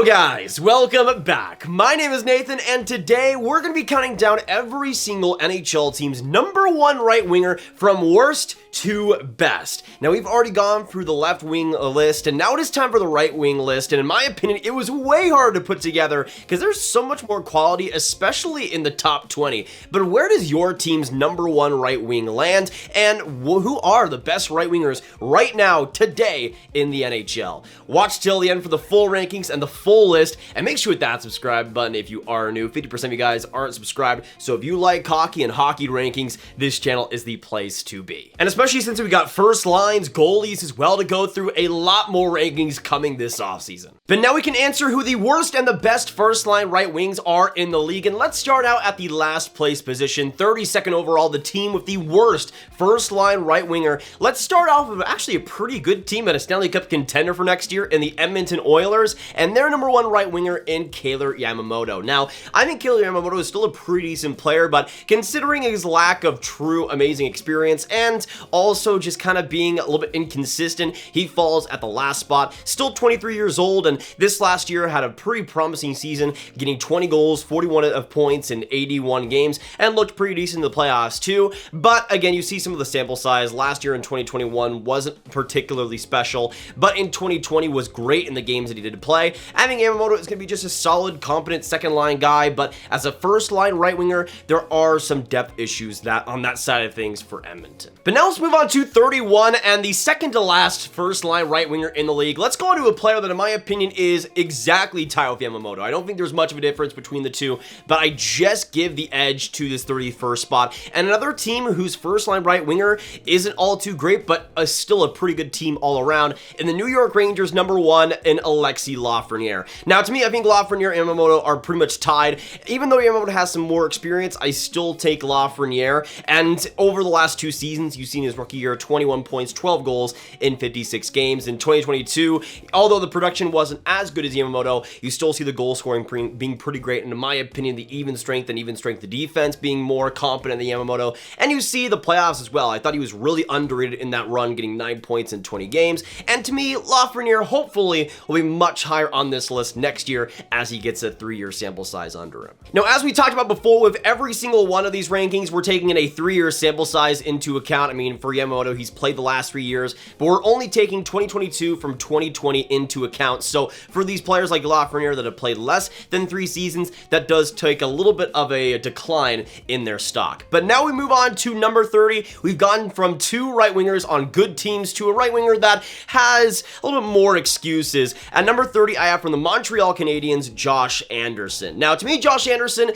Hello guys, welcome back. My name is Nathan and today we're going to be counting down every single NHL team's #1 right winger from worst to best. Now we've already gone through the left wing list and now it is time for the right wing list, and in my opinion it was way hard to put together because there's so much more quality, especially in the top 20. But where does your team's #1 right wing land, and who are the best right wingers right now today in the NHL? Watch till the end for the full rankings and the full list, and make sure to hit that subscribe button if you are new. 50% of you guys aren't subscribed, so if you like hockey and hockey rankings, this channel is the place to be. And especially since we got first lines, goalies as well to go through, a lot more rankings coming this offseason. But now we can answer who the worst and the best first line right wings are in the league, and let's start out at the last place position, 32nd overall, the team with the worst first line right winger. Let's start off with actually a pretty good team and a Stanley Cup contender for next year in the Edmonton Oilers, and their #1 right winger in Keller Yamamoto. Now, I think Keller Yamamoto is still a pretty decent player, but considering his lack of true amazing experience and also just kind of being a little bit inconsistent, he falls at the last spot. Still 23 years old, and this last year had a pretty promising season, getting 20 goals, 41 of points in 81 games, and looked pretty decent in the playoffs too. But again, you see some of the sample size. Last year in 2021 wasn't particularly special, but in 2020 was great in the games that he did play. I think Yamamoto is going to be just a solid, competent second line guy, but as a first line right winger, there are some depth issues that on that side of things for Edmonton. But now let's move on to 31 and the second to last first line right winger in the league. Let's go on to a player that in my opinion is exactly tied with Yamamoto. I don't think there's much of a difference between the two, but I just give the edge to this 31st spot. And another team whose first line right winger isn't all too great, but still a pretty good team all around, in the New York Rangers #1 in Alexis Lafreniere. Now to me, I think Lafreniere and Yamamoto are pretty much tied. Even though Yamamoto has some more experience, I still take Lafreniere, and over the last 2 seasons, you've seen his rookie year, 21 points, 12 goals in 56 games. In 2022, although the production wasn't as good as Yamamoto, you still see the goal scoring being pretty great, and in my opinion, the even strength the defense being more competent than Yamamoto, and you see the playoffs as well. I thought he was really underrated in that run, getting 9 points in 20 games, and to me, Lafreniere hopefully will be much higher on this list next year as he gets a 3-year sample size under him. Now, as we talked about before, with every single one of these rankings, we're taking in a 3-year sample size into account. I mean, for Yamamoto, he's played the last 3 years, but we're only taking 2022 from 2020 into account. So for these players like Lafreniere that have played less than 3 seasons, that does take a little bit of a decline in their stock. But now we move on to number 30. We've gone from 2 right wingers on good teams to a right winger that has a little bit more excuses. At number 30, I have from the Montreal Canadiens, Josh Anderson. Now, to me, Josh Anderson,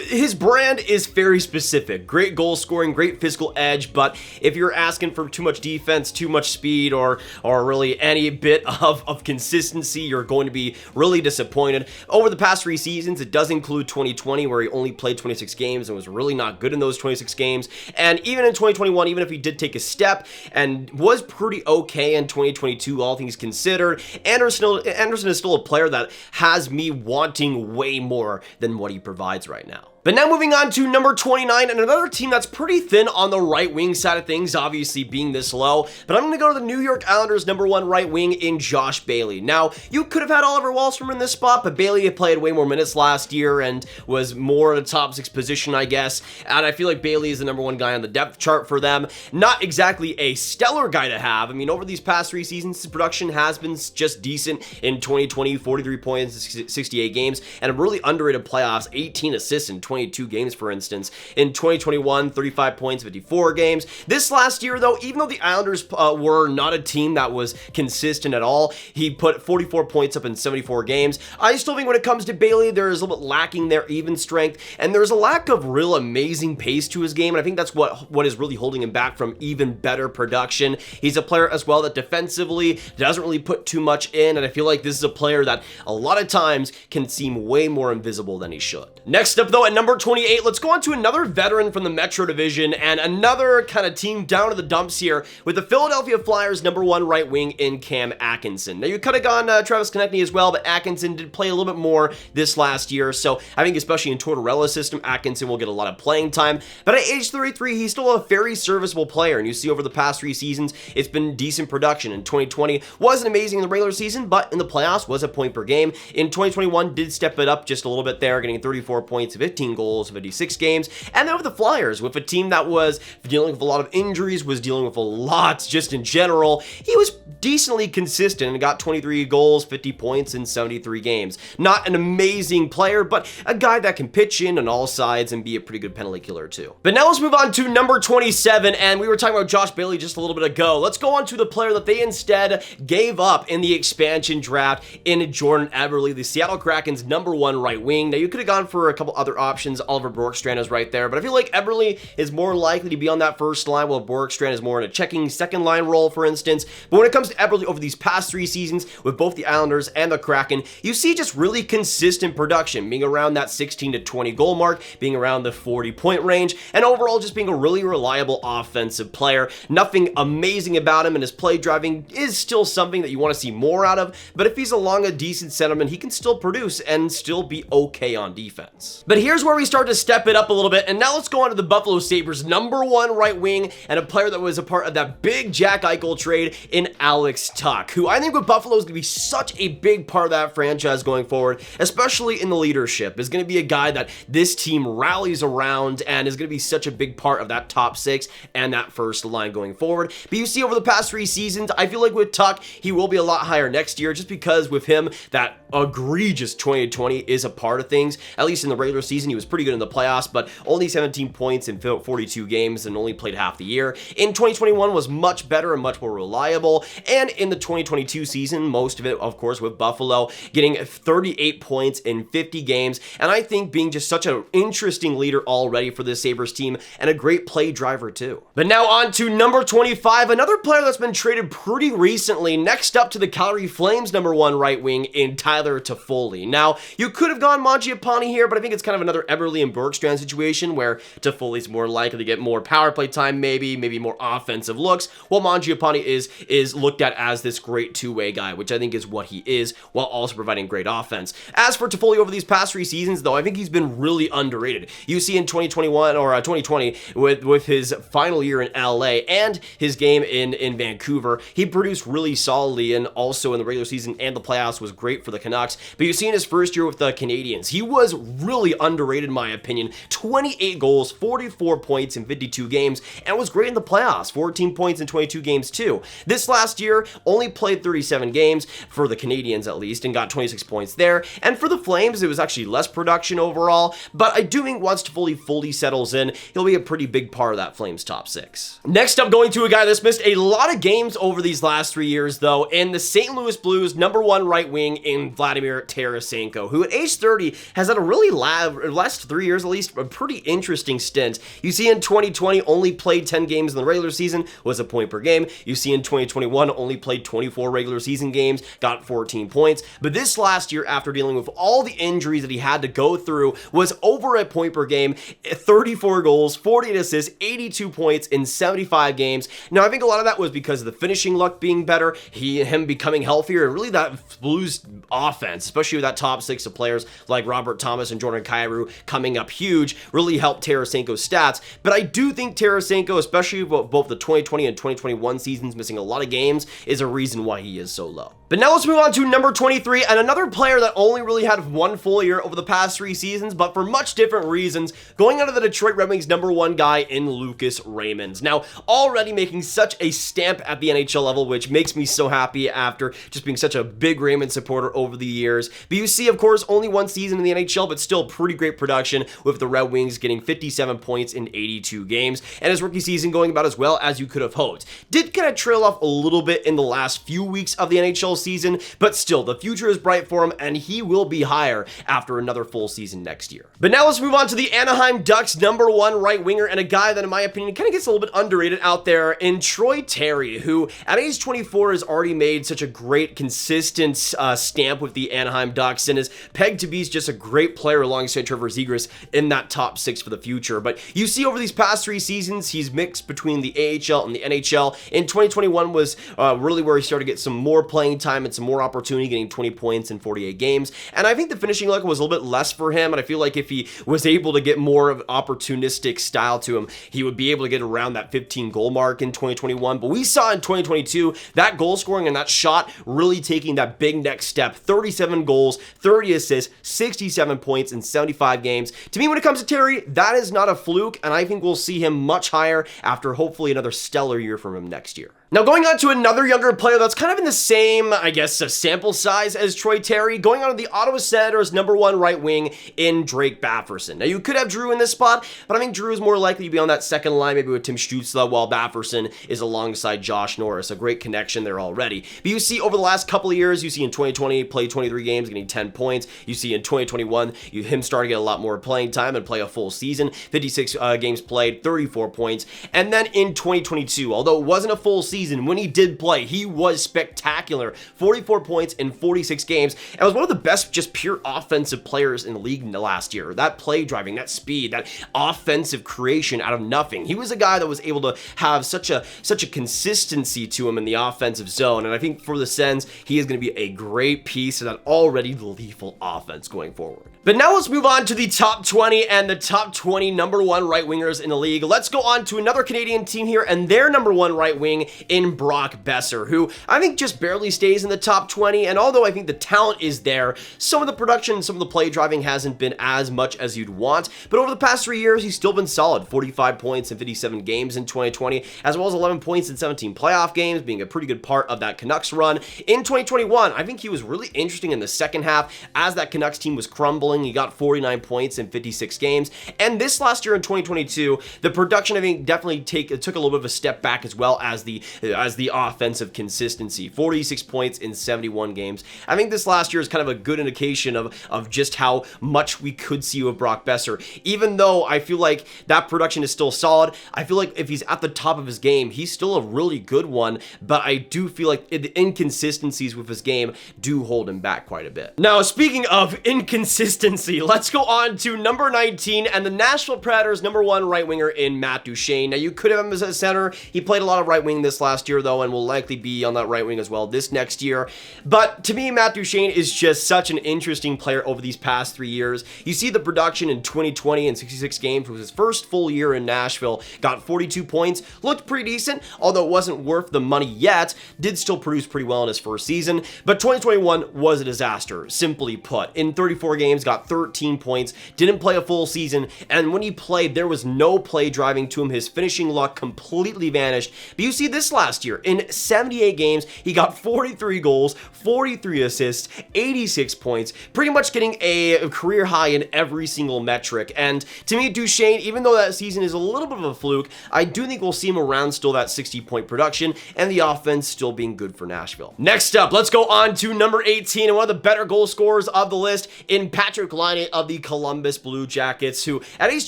his brand is very specific. Great goal scoring, great physical edge, but if you're asking for too much defense, too much speed, or really any bit of consistency, you're going to be really disappointed. Over the past 3 seasons, it does include 2020, where he only played 26 games and was really not good in those 26 games. And even in 2021, even if he did take a step and was pretty okay in 2022, all things considered, Anderson is still a player that has me wanting way more than what he provides right now. But now moving on to number 29, and another team that's pretty thin on the right wing side of things, obviously being this low, but I'm going to go to the New York Islanders #1 right wing in Josh Bailey. Now, you could have had Oliver Wahlstrom in this spot, but Bailey had played way more minutes last year and was more in a top 6 position, I guess, and I feel like Bailey is the #1 guy on the depth chart for them. Not exactly a stellar guy to have. I mean, over these past 3 seasons, his production has been just decent. In 2020, 43 points, 68 games, and a really underrated playoffs, 18 assists in 22 games, for instance. In 2021, 35 points, 54 games. This last year, though, even though the Islanders were not a team that was consistent at all, he put 44 points up in 74 games. I still think when it comes to Bailey, there is a little bit lacking their even strength, and there's a lack of real amazing pace to his game, and I think that's what is really holding him back from even better production. He's a player as well that defensively doesn't really put too much in, and I feel like this is a player that a lot of times can seem way more invisible than he should. Next up, though, at number number 28, let's go on to another veteran from the Metro Division and another kind of team down to the dumps here with the Philadelphia Flyers number 1 right wing in Cam Atkinson. Now, you could have gone Travis Konechny as well, but Atkinson did play a little bit more this last year, so I think especially in Tortorella's system, Atkinson will get a lot of playing time. But at age 33, he's still a very serviceable player, and you see over the past 3 seasons, it's been decent production. In 2020, wasn't amazing in the regular season, but in the playoffs was a point per game. In 2021, did step it up just a little bit there, getting 34 points, 15 goals, 56 games. And then with the Flyers, with a team that was dealing with a lot of injuries, was dealing with a lot just in general, he was decently consistent and got 23 goals, 50 points in 73 games. Not an amazing player, but a guy that can pitch in on all sides and be a pretty good penalty killer too. But now let's move on to number 27, and we were talking about Josh Bailey just a little bit ago. Let's go on to the player that they instead gave up in the expansion draft in Jordan Eberle, the Seattle Kraken's number 1 right wing. Now, you could have gone for a couple other options. Oliver Bjorkstrand is right there, but I feel like Eberle is more likely to be on that first line, while Bjorkstrand is more in a checking second line role, for instance. But when it comes to Eberle over these past 3 seasons with both the Islanders and the Kraken, you see just really consistent production, being around that 16 to 20 goal mark, being around the 40 point range, and overall just being a really reliable offensive player. Nothing amazing about him, and his play driving is still something that you want to see more out of, but if he's along a decent sentiment, he can still produce and still be okay on defense. But here's where we start to step it up a little bit, and now let's go on to the Buffalo Sabres number 1 right wing and a player that was a part of that big Jack Eichel trade in Alex Tuch, who I think with Buffalo is going to be such a big part of that franchise going forward, especially in the leadership. Is going to be a guy that this team rallies around and is going to be such a big part of that top 6 and that first line going forward. But you see over the past 3 seasons, I feel like with Tuch, he will be a lot higher next year, just because with him, that egregious 2020 is a part of things. At least in the regular season, he was pretty good in the playoffs, but only 17 points in 42 games and only played half the year. In 2021 was much better and much more reliable, and in the 2022 season, most of it, of course, with Buffalo, getting 38 points in 50 games, and I think being just such an interesting leader already for this Sabres team, and a great play driver too. But now on to number 25, another player that's been traded pretty recently, next up to the Calgary Flames number 1 right wing in Tyler Toffoli. Now, you could have gone Mangiapane here, but I think it's kind of another Eberle and Bjorkstrand situation where Toffoli's more likely to get more power play time, maybe more offensive looks, while Mangiapane is looked at as this great two-way guy, which I think is what he is, while also providing great offense. As for Toffoli over these past 3 seasons, though, I think he's been really underrated. You see in 2021 or 2020 with his final year in LA and his game in Vancouver, he produced really solidly, and also in the regular season and the playoffs was great for the Canucks. But you see in his first year with the Canadiens, he was really underrated in my opinion. 28 goals, 44 points in 52 games, and was great in the playoffs. 14 points in 22 games too. This last year, only played 37 games for the Canadiens at least, and got 26 points there. And for the Flames, it was actually less production overall, but I do think once fully settles in, he'll be a pretty big part of that Flames top 6. Next up, going to a guy that's missed a lot of games over these last 3 years, though, in the St. Louis Blues number 1 right wing in Vladimir Tarasenko, who at age 30 has had a really last 3 years at least, a pretty interesting stint. You see in 2020 only played 10 games in the regular season, was a point per game. You see in 2021 only played 24 regular season games, got 14 points. But this last year, after dealing with all the injuries that he had to go through, was over a point per game, 34 goals, 48 assists, 82 points in 75 games. Now, I think a lot of that was because of the finishing luck being better, him becoming healthier, and really that Blues offense, especially with that top 6 of players like Robert Thomas and Jordan Kyrou coming up huge, really helped Tarasenko's stats. But I do think Tarasenko, especially both the 2020 and 2021 seasons, missing a lot of games, is a reason why he is so low. But now let's move on to number 23, and another player that only really had 1 full year over the past 3 seasons, but for much different reasons, going out of the Detroit Red Wings number 1 guy in Lucas Raymond. Now, already making such a stamp at the NHL level, which makes me so happy after just being such a big Raymond supporter over the years. But you see, of course, only 1 season in the NHL, but still pretty great production with the Red Wings getting 57 points in 82 games, and his rookie season going about as well as you could have hoped. Did kind of trail off a little bit in the last few weeks of the NHL season, but still, the future is bright for him, and he will be higher after another full season next year. But now let's move on to the Anaheim Ducks #1 right winger, and a guy that, in my opinion, kind of gets a little bit underrated out there in Troy Terry, who at age 24 has already made such a great, consistent stamp with the Anaheim Ducks, and is pegged to be just a great player alongside Trevor Zegras in that top 6 for the future. But you see over these past 3 seasons, he's mixed between the AHL and the NHL. In 2021 was really where he started to get some more playing time and some more opportunity, getting 20 points in 48 games. And I think the finishing luck was a little bit less for him, and I feel like if he was able to get more of an opportunistic style to him, he would be able to get around that 15 goal mark in 2021. But we saw in 2022 that goal scoring and that shot really taking that big next step. 37 goals, 30 assists, 67 points in 75 games. To me, when it comes to Terry, that is not a fluke, and I think we'll see him much higher after hopefully another stellar year from him next year. Now, going on to another younger player that's kind of in the same, I guess, sample size as Troy Terry, going on to the Ottawa Senators #1 right wing in Drake Batherson. Now, you could have Drew in this spot, but I think Drew is more likely to be on that second line, maybe with Tim Stützle, while Batherson is alongside Josh Norris. A great connection there already. But you see over the last couple of years, you see in 2020, played 23 games, getting 10 points. You see in 2021, him starting to get a lot more playing time and play a full season. 56 games played, 34 points. And then in 2022, although it wasn't a full season, when he did play, he was spectacular. 44 points in 46 games, and was one of the best just pure offensive players in the league in the last year. That play driving, that speed, that offensive creation out of nothing. He was a guy that was able to have such a consistency to him in the offensive zone, and I think for the Sens, he is going to be a great piece of that already lethal offense going forward. But now let's move on to the top 20 and the top 20 #1 right wingers in the league. Let's go on to another Canadian team here and their #1 right wing in Brock Boeser, who I think just barely stays in the top 20. And although I think the talent is there, some of the production, some of the play driving hasn't been as much as you'd want. But over the past 3 years, he's still been solid. 45 points in 57 games in 2020, as well as 11 points in 17 playoff games, being a pretty good part of that Canucks run. In 2021, I think he was really interesting in the second half as that Canucks team was crumbling. He got 49 points in 56 games. And this last year in 2022, the production, I think, definitely took a little bit of a step back, as well as the offensive consistency. 46 points in 71 games. I think this last year is kind of a good indication of just how much we could see with Brock Boeser. Even though I feel like that production is still solid, I feel like if he's at the top of his game, he's still a really good one, but I do feel like the inconsistencies with his game do hold him back quite a bit. Now, speaking of inconsistency, let's go on to number 19 and the Nashville Predators #1 right winger in Matt Duchene. Now, you could have him as a center. He played a lot of right wing this last year, though, and will likely be on that right wing as well this next year. But to me, Matt Duchene is just such an interesting player over these past 3 years. You see the production in 2020 in 66 games. It was his first full year in Nashville. Got 42 points. Looked pretty decent, although it wasn't worth the money yet. Did still produce pretty well in his first season. But 2021 was a disaster, simply put. In 34 games, got 13 points. Didn't play a full season. And when he played, there was no play driving to him. His finishing luck completely vanished. But you see this last year, in 78 games, he got 43 goals, 43 assists, 86 points, pretty much getting a career high in every single metric. And to me, Duchene, even though that season is a little bit of a fluke, I do think we'll see him around still that 60-point production and the offense still being good for Nashville. Next up, let's go on to number 18 and one of the better goal scorers of the list in Patrik Laine of the Columbus Blue Jackets, who at age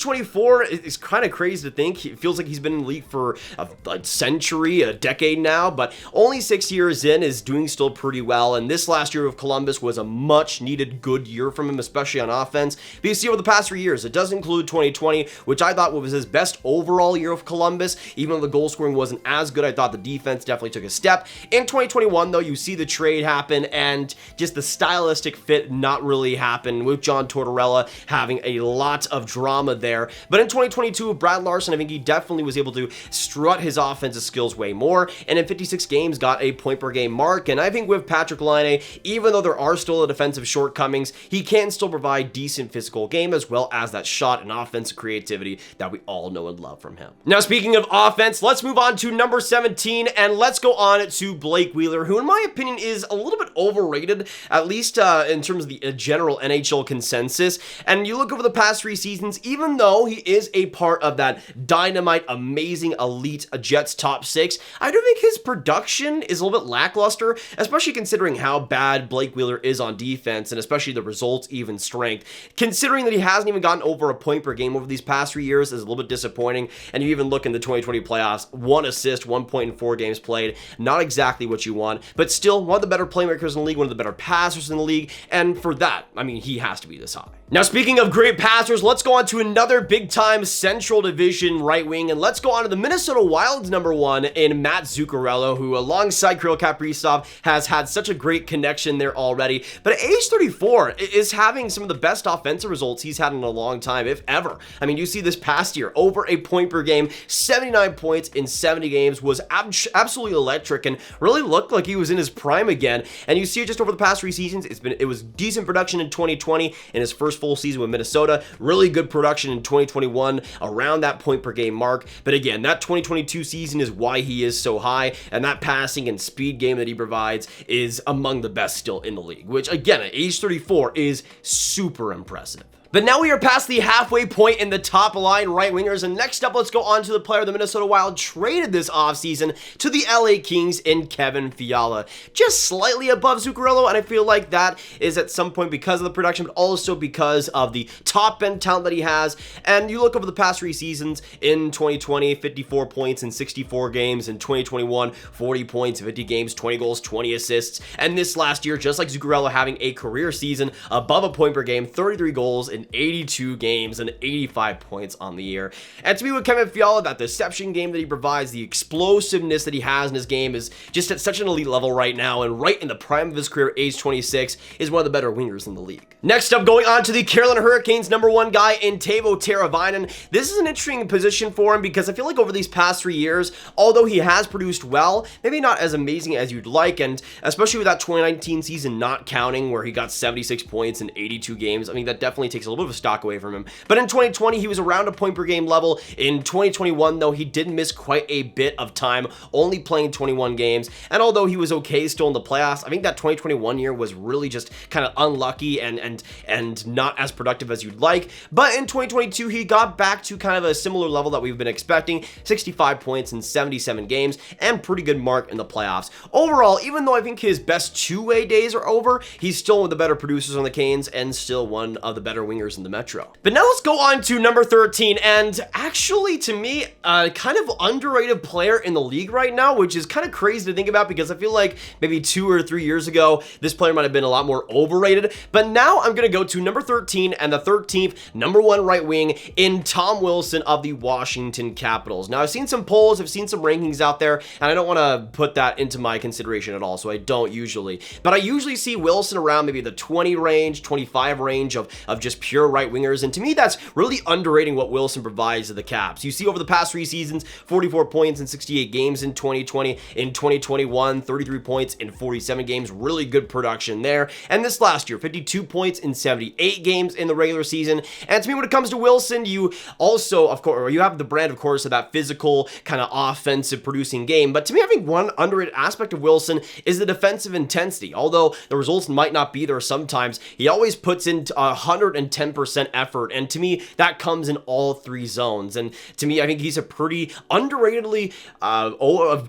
24 is kind of crazy to think. It feels like he's been in the league for a century, a decade now, but only 6 years in is doing still pretty well. And this last year of Columbus was a much needed good year from him, especially on offense. But you see over the past 3 years, it does include 2020, which I thought was his best overall year of Columbus. Even though the goal scoring wasn't as good, I thought the defense definitely took a step. In 2021, though, you see the trade happen and just the stylistic fit not really happen, with John Tortorella having a lot of drama there. But in 2022 with Brad Larson, I think he definitely was able to strut his offensive skills way more, and in 56 games got a point per game mark. And I think with Patrik Laine, even though there are still defensive shortcomings, he can still provide decent physical game as well as that shot and offensive creativity that we all know and love from him. Now, speaking of offense, let's move on to number 17 and let's go on to Blake Wheeler, who in my opinion is a little bit overrated, at least in terms of the general NHL consensus. And you look over the past 3 seasons, even though he is a part of that dynamite, amazing, elite Jets top 6, I do think his production is a little bit lackluster, especially considering how bad Blake Wheeler is on defense, and especially the results even strength. Considering that he hasn't even gotten over a point per game over these past 3 years is a little bit disappointing, and you even look in the 2020 playoffs, 1 assist, 1 point in 4 games played, not exactly what you want, but still one of the better playmakers in the league, one of the better passers in the league, and for that, I mean, he has to be this high. Now, speaking of great passers, let's go on to another big-time Central Division right wing, and let's go on to the Minnesota Wild's number 1 in Matt Zuccarello, who alongside Kirill Kaprizov has had such a great connection there already, but at age 34 is having some of the best offensive results he's had in a long time, if ever. I mean, you see this past year, over a point per game, 79 points in 70 games, was absolutely electric and really looked like he was in his prime again, and you see it just over the past 3 seasons. It was decent production in 2020 in his first full season with Minnesota, really good production in 2021 around that point per game mark, but again, that 2022 season is why he is so high, and that passing and speed game that he provides is among the best still in the league, which again, at age 34 is super impressive. But now we are past the halfway point in the top line right wingers, and next up, let's go on to the player the Minnesota Wild traded this offseason to the LA Kings in Kevin Fiala. Just slightly above Zuccarello, and I feel like that is at some point because of the production, but also because of the top-end talent that he has. And you look over the past 3 seasons, in 2020, 54 points in 64 games, in 2021, 40 points, 50 games, 20 goals, 20 assists, and this last year, just like Zuccarello having a career season above a point per game, 33 goals in 82 games and 85 points on the year. And to me, with Kevin Fiala, that deception game that he provides, the explosiveness that he has in his game is just at such an elite level right now, and right in the prime of his career, age 26, is one of the better wingers in the league. Next up, going on to the Carolina Hurricanes number 1 guy in Teuvo Teravainen. This is an interesting position for him because I feel like over these past 3 years, although he has produced well, maybe not as amazing as you'd like, and especially with that 2019 season not counting where he got 76 points in 82 games, I mean, that definitely takes a little bit of stock away from him. But in 2020, he was around a point per game level. In 2021, though, he did miss quite a bit of time, only playing 21 games. And although he was okay still in the playoffs, I think that 2021 year was really just kind of unlucky and not as productive as you'd like. But in 2022, he got back to kind of a similar level that we've been expecting, 65 points in 77 games, and pretty good mark in the playoffs. Overall, even though I think his best two-way days are over, he's still one of the better producers on the Canes and still one of the better wingers in the Metro. But now let's go on to number 13, and actually, to me, a kind of underrated player in the league right now, which is kind of crazy to think about because I feel like maybe 2 or 3 years ago, this player might have been a lot more overrated. But now I'm going to go to number 13 and the 13th number 1 right wing in Tom Wilson of the Washington Capitals. Now, I've seen some polls, I've seen some rankings out there, and I don't want to put that into my consideration at all, so I don't usually. But I usually see Wilson around maybe the 20 range, 25 range of just pure right wingers, and to me, that's really underrating what Wilson provides to the Caps. You see over the past 3 seasons, 44 points in 68 games in 2020, in 2021, 33 points in 47 games, really good production there, and this last year, 52 points in 78 games in the regular season. And to me, when it comes to Wilson, you also, of course, you have the brand, of course, of that physical, kind of offensive producing game, but to me, I think one underrated aspect of Wilson is the defensive intensity. Although the results might not be there sometimes, he always puts in 110% effort, and to me, that comes in all 3 zones. And to me, I think he's a pretty underratedly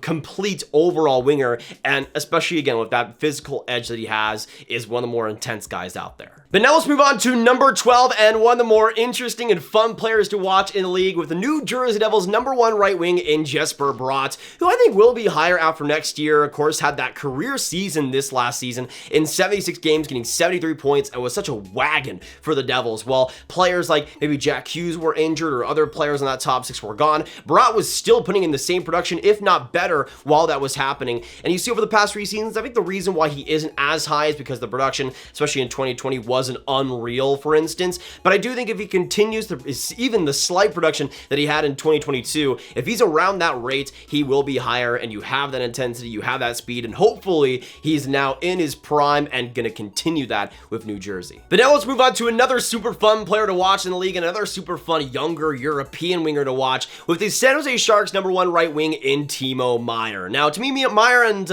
complete overall winger, and especially again with that physical edge that he has, is one of the more intense guys out there. But now let's move on to number 12 and one of the more interesting and fun players to watch in the league with the New Jersey Devils number 1 right wing in Jesper Bratt, who I think will be higher after next year. Of course, had that career season this last season in 76 games, getting 73 points, and was such a wagon for the Devils. While players like maybe Jack Hughes were injured or other players in that top 6 were gone, Bratt was still putting in the same production, if not better, while that was happening. And you see over the past 3 seasons, I think the reason why he isn't as high is because the production, especially in 2020, wasn't unreal, for instance. But I do think if he continues to even the slight production that he had in 2022, if he's around that rate, he will be higher, and you have that intensity, you have that speed, and hopefully he's now in his prime and going to continue that with New Jersey. But now let's move on to another super fun player to watch in the league, another super fun younger European winger to watch with the San Jose Sharks #1 right wing in Teemo Minor. Now, to me, Meyer and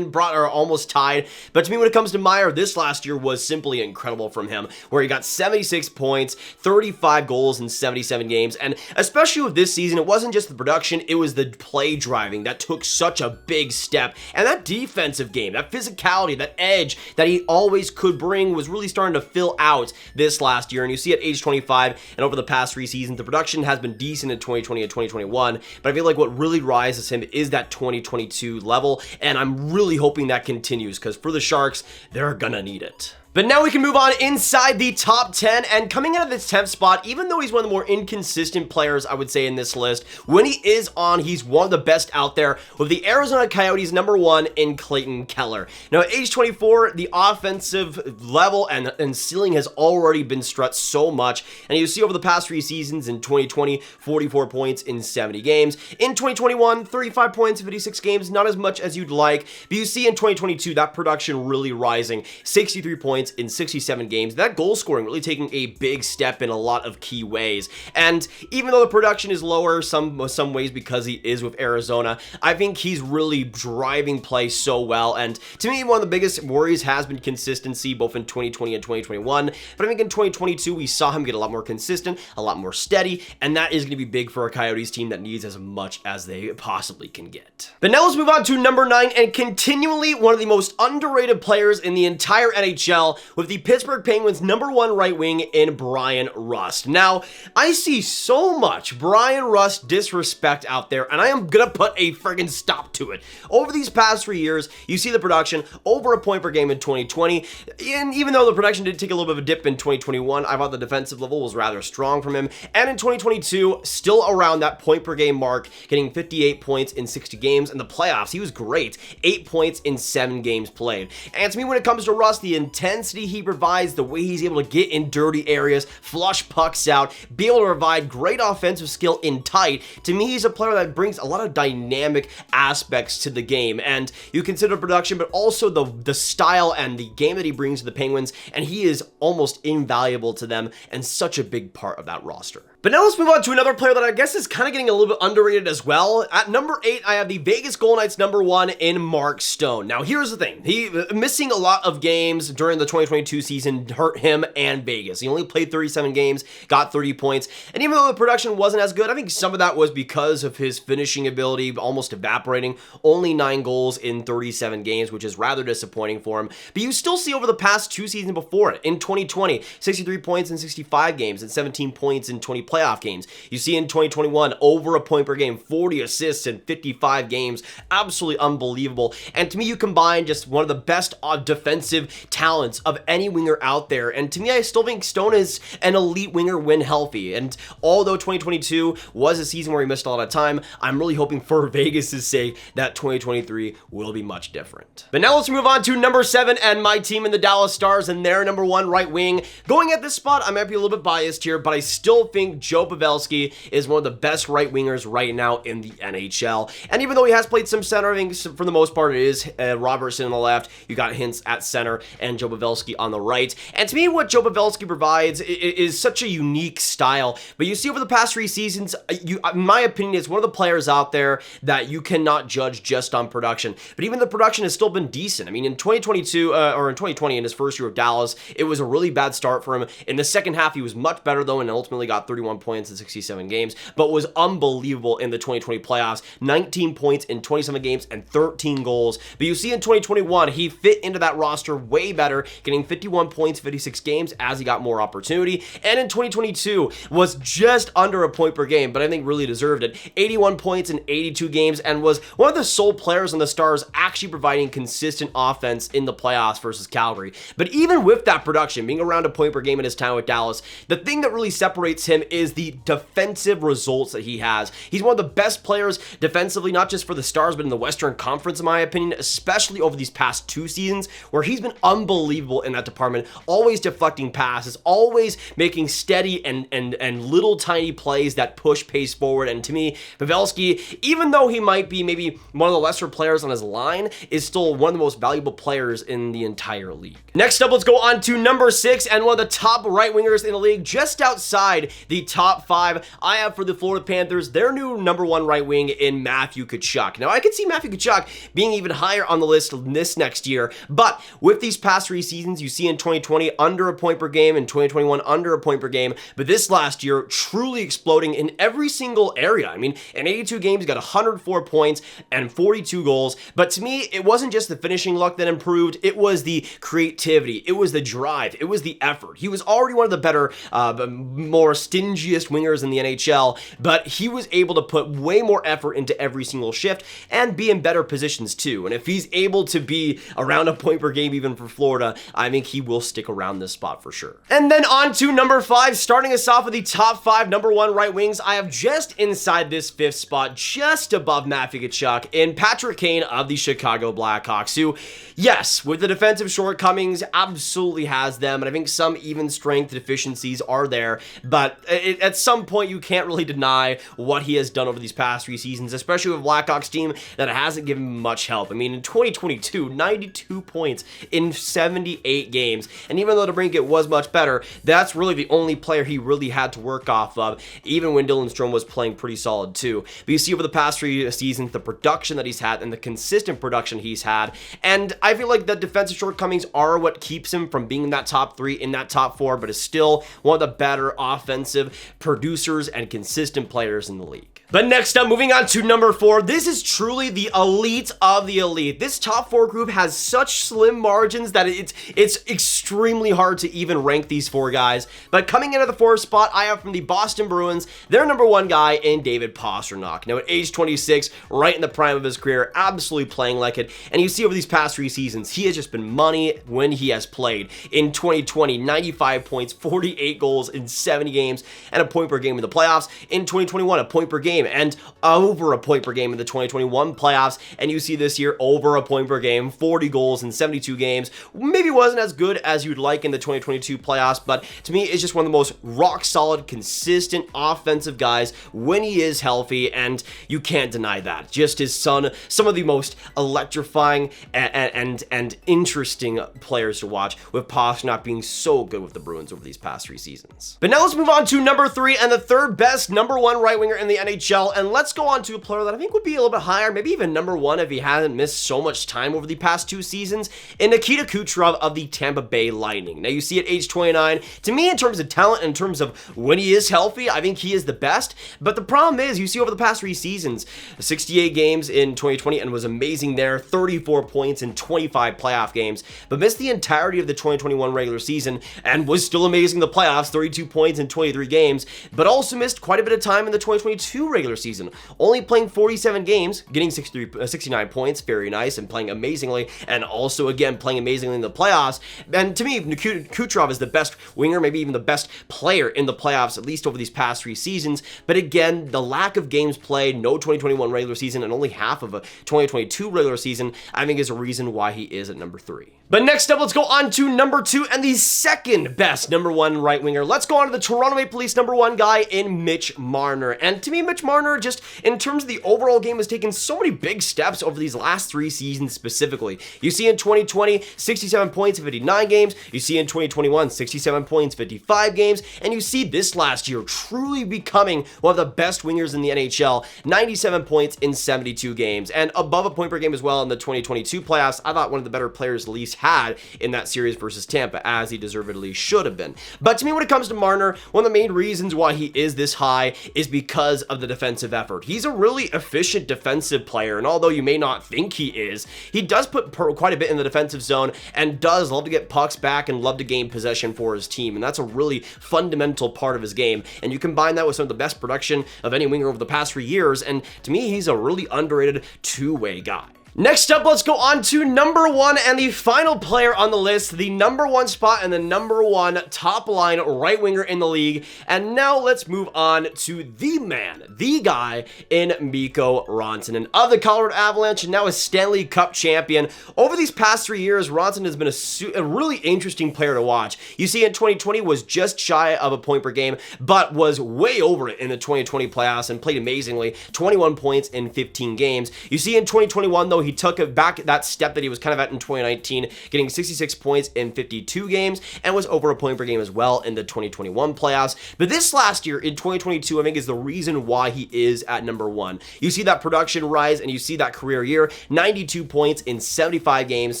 Brott are almost tied, but to me, when it comes to Meyer, this last year was simply incredible from him, where he got 76 points, 35 goals in 77 games, and especially with this season, it wasn't just the production, it was the play driving that took such a big step, and that defensive game, that physicality, that edge that he always could bring was really starting to fill out this last year. And you see at age 25 and over the past 3 seasons, the production has been decent in 2020 and 2021, but I feel like what really rises him is that 2022 level, and I'm really hoping that continues, because for the Sharks, they're gonna need it. But now we can move on inside the top 10, and coming out of this 10th spot, even though he's one of the more inconsistent players, I would say, in this list, when he is on, he's one of the best out there, with the Arizona Coyotes #1 in Clayton Keller. Now, at age 24, the offensive level and ceiling has already been strut so much, and you see over the past 3 seasons, in 2020, 44 points in 70 games. In 2021, 35 points in 56 games, not as much as you'd like, but you see in 2022, that production really rising, 63 points in 67 games. That goal scoring really taking a big step in a lot of key ways. And even though the production is lower some ways because he is with Arizona, I think he's really driving play so well. And to me, one of the biggest worries has been consistency, both in 2020 and 2021. But I think in 2022, we saw him get a lot more consistent, a lot more steady, and that is going to be big for a Coyotes team that needs as much as they possibly can get. But now let's move on to number 9, and continually one of the most underrated players in the entire NHL, with the Pittsburgh Penguins #1 right wing in Bryan Rust. Now, I see so much Bryan Rust disrespect out there, and I am gonna put a friggin' stop to it. Over these past 3 years, you see the production over a point per game in 2020, and even though the production did take a little bit of a dip in 2021, I thought the defensive level was rather strong from him, and in 2022, still around that point per game mark, getting 58 points in 60 games. In the playoffs, he was great, 8 points in 7 games played. And to me, when it comes to Rust, the intensity he provides, the way he's able to get in dirty areas, flush pucks out, be able to provide great offensive skill in tight, to me, he's a player that brings a lot of dynamic aspects to the game. And you consider production, but also the style and the game that he brings to the Penguins, and he is almost invaluable to them and such a big part of that roster. But now let's move on to another player that I guess is kind of getting a little bit underrated as well. At number 8, I have the Vegas Golden Knights #1 in Mark Stone. Now, here's the thing. He missing a lot of games during the 2022 season hurt him and Vegas. He only played 37 games, got 30 points, and even though the production wasn't as good, I think some of that was because of his finishing ability almost evaporating. Only 9 goals in 37 games, which is rather disappointing for him. But you still see over the past 2 seasons before it, in 2020, 63 points in 65 games and 17 points in 20 playoff games. You see in 2021, over a point per game, 40 assists in 55 games. Absolutely unbelievable. And to me, you combine just one of the best defensive talents of any winger out there. And to me, I still think Stone is an elite winger when healthy. And although 2022 was a season where he missed a lot of time, I'm really hoping for Vegas' sake that 2023 will be much different. But now let's move on to number 7 and my team in the Dallas Stars and their #1 right wing. Going at this spot, I might be a little bit biased here, but I still think Joe Pavelski is one of the best right wingers right now in the NHL. And even though he has played some center, I think for the most part it is Robertson on the left, you got Hintz at center, and Joe Pavelski on the right. And to me, what Joe Pavelski provides is such a unique style. But you see over the past 3 seasons, in my opinion, is one of the players out there that you cannot judge just on production. But even the production has still been decent. I mean, in 2022, or in 2020, in his first year of Dallas, it was a really bad start for him. In the second half, he was much better, though, and ultimately got 31 points in 67 games, but was unbelievable in the 2020 playoffs. 19 points in 27 games and 13 goals. But you see in 2021, he fit into that roster way better, getting 51 points, 56 games as he got more opportunity. And in 2022, was just under a point per game, but I think really deserved it. 81 points in 82 games, and was one of the sole players on the Stars actually providing consistent offense in the playoffs versus Calgary. But even with that production, being around a point per game in his time with Dallas, the thing that really separates him is is the defensive results that he has. He's one of the best players defensively, not just for the Stars, but in the Western Conference, in my opinion, especially over these past 2 seasons, where he's been unbelievable in that department, always deflecting passes, always making steady and little tiny plays that push pace forward. And to me, Pavelski, even though he might be maybe one of the lesser players on his line, is still one of the most valuable players in the entire league. Next up, let's go on to number 6, and one of the top right wingers in the league, just outside the top 5. I have for the Florida Panthers their new number 1 right wing in Matthew Tkachuk. Now, I could see Matthew Tkachuk being even higher on the list this next year, but with these past 3 seasons, you see in 2020 under a point per game, in 2021 under a point per game, but this last year truly exploding in every single area. I mean, in 82 games, he got 104 points and 42 goals, but to me, it wasn't just the finishing luck that improved, it was the creativity, it was the drive, it was the effort. He was already one of the better, more stingiest wingers in the NHL, but he was able to put way more effort into every single shift and be in better positions too. And if he's able to be around a point per game even for Florida, I think he will stick around this spot for sure. And then on to number 5, starting us off with the top 5 number 1 right wings, I have just inside this 5th spot, just above Matthew Tkachuk, in Patrik Kane of the Chicago Blackhawks, who, yes, with the defensive shortcomings, absolutely has them, and I think some even strength deficiencies are there, but at some point you can't really deny what he has done over these past 3 seasons, especially with a Blackhawks team that hasn't given him much help. I mean, in 2022, 92 points in 78 games, and even though DeBrincat was much better, that's really the only player he really had to work off of, even when Dylan Strome was playing pretty solid too. But you see over the past 3 seasons, the production that he's had and the consistent production he's had, and I feel like the defensive shortcomings are what keeps him from being in that top 3, in that top 4, but is still one of the better offensive producers and consistent players in the league. But next up, moving on to number 4, this is truly the elite of the elite. This top 4 group has such slim margins that it's extremely hard to even rank these 4 guys. But coming into the 4th spot, I have from the Boston Bruins, their number 1 guy in David Pastrnak. Now at age 26, right in the prime of his career, absolutely playing like it. And you see over these past 3 seasons, he has just been money when he has played. In 2020, 95 points, 48 goals in 70 games, and a point per game in the playoffs. In 2021, a point per game and over a point per game in the 2021 playoffs, and you see this year over a point per game, 40 goals in 72 games. Maybe wasn't as good as you'd like in the 2022 playoffs, but to me, it's just one of the most rock solid, consistent offensive guys when he is healthy, and you can't deny that. Just his son, some of the most electrifying and interesting players to watch, with Pastrnak being so good with the Bruins over these past 3 seasons. But now let's move on to number 3 and the 3rd best number 1 right winger in the NHL, and let's go on to a player that I think would be a little bit higher, maybe even number 1 if he hadn't missed so much time over the past 2 seasons, in Nikita Kucherov of the Tampa Bay Lightning. Now you see at age 29, to me in terms of talent, in terms of when he is healthy, I think he is the best, but the problem is you see over the past 3 seasons, 68 games in 2020 and was amazing there, 34 points in 25 playoff games, but missed the entirety of the 2021 regular season and was still amazing in the playoffs, 32 points in 23 games, but also missed quite a bit of time in the 2022 regular season, only playing 47 games, getting 69 points, very nice, and playing amazingly, and also again playing amazingly in the playoffs. And to me, Kucherov is the best winger, maybe even the best player in the playoffs, at least over these past 3 seasons. But again, the lack of games played, no 2021 regular season, and only half of a 2022 regular season, I think is a reason why he is at number 3. But next up, let's go on to number 2 and the 2nd best number 1 right winger. Let's go on to the Toronto Maple Leafs number 1 guy in Mitch Marner. And to me, Mitch Marner, just in terms of the overall game, has taken so many big steps over these last 3 seasons specifically. You see in 2020, 67 points in 59 games. You see in 2021, 67 points, 55 games. And you see this last year truly becoming one of the best wingers in the NHL, 97 points in 72 games. And above a point per game as well in the 2022 playoffs. I thought one of the better players the Leafs had in that series versus Tampa, as he deservedly should have been. But to me, when it comes to Marner, one of the main reasons why he is this high is because of the defensive effort. He's a really efficient defensive player, and although you may not think he is, he does put quite a bit in the defensive zone and does love to get pucks back and love to gain possession for his team, and that's a really fundamental part of his game. And you combine that with some of the best production of any winger over the past 3 years, and to me, he's a really underrated two-way guy. Next up, let's go on to number 1 and the final player on the list, the number 1 spot and the number 1 top line right winger in the league. And now let's move on to the man, the guy in Mikko Rantanen of the Colorado Avalanche, and now a Stanley Cup champion. Over these past 3 years, Rantanen has been a really interesting player to watch. You see, in 2020 was just shy of a point per game, but was way over it in the 2020 playoffs and played amazingly, 21 points in 15 games. You see, in 2021, though, he took it back that step that he was kind of at in 2019, getting 66 points in 52 games and was over a point per game as well in the 2021 playoffs. But this last year in 2022, I think, is the reason why he is at number 1. You see that production rise and you see that career year, 92 points in 75 games,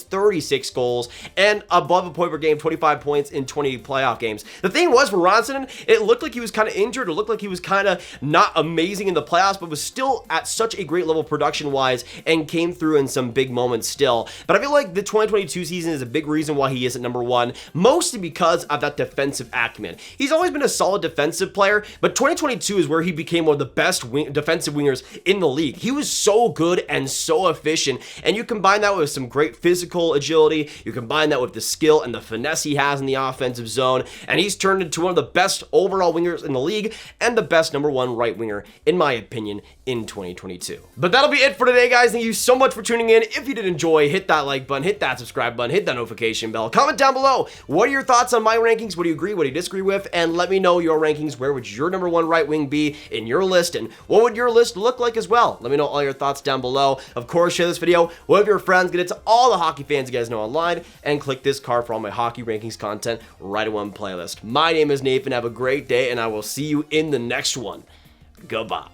36 goals, and above a point per game, 25 points in 20 playoff games. The thing was, for Rantanen, it looked like he was kind of injured. It looked like he was kind of not amazing in the playoffs, but was still at such a great level production-wise and came through in some big moments still. But I feel like the 2022 season is a big reason why he is at number 1, mostly because of that defensive acumen. He's always been a solid defensive player, but 2022 is where he became one of the best defensive wingers in the league. He was so good and so efficient, and you combine that with some great physical agility, you combine that with the skill and the finesse he has in the offensive zone, and he's turned into one of the best overall wingers in the league and the best number 1 right winger, in my opinion, in 2022. But that'll be it for today, guys. Thank you so much for tuning in. If you did enjoy, hit that like button, hit that subscribe button, hit that notification bell. Comment down below. What are your thoughts on my rankings? What do you agree? What do you disagree with? And let me know your rankings. Where would your number 1 right wing be in your list? And what would your list look like as well? Let me know all your thoughts down below. Of course, share this video with your friends. Get it to all the hockey fans you guys know online. And click this card for all my hockey rankings content right in one playlist. My name is Nathan. Have a great day, and I will see you in the next one. Goodbye.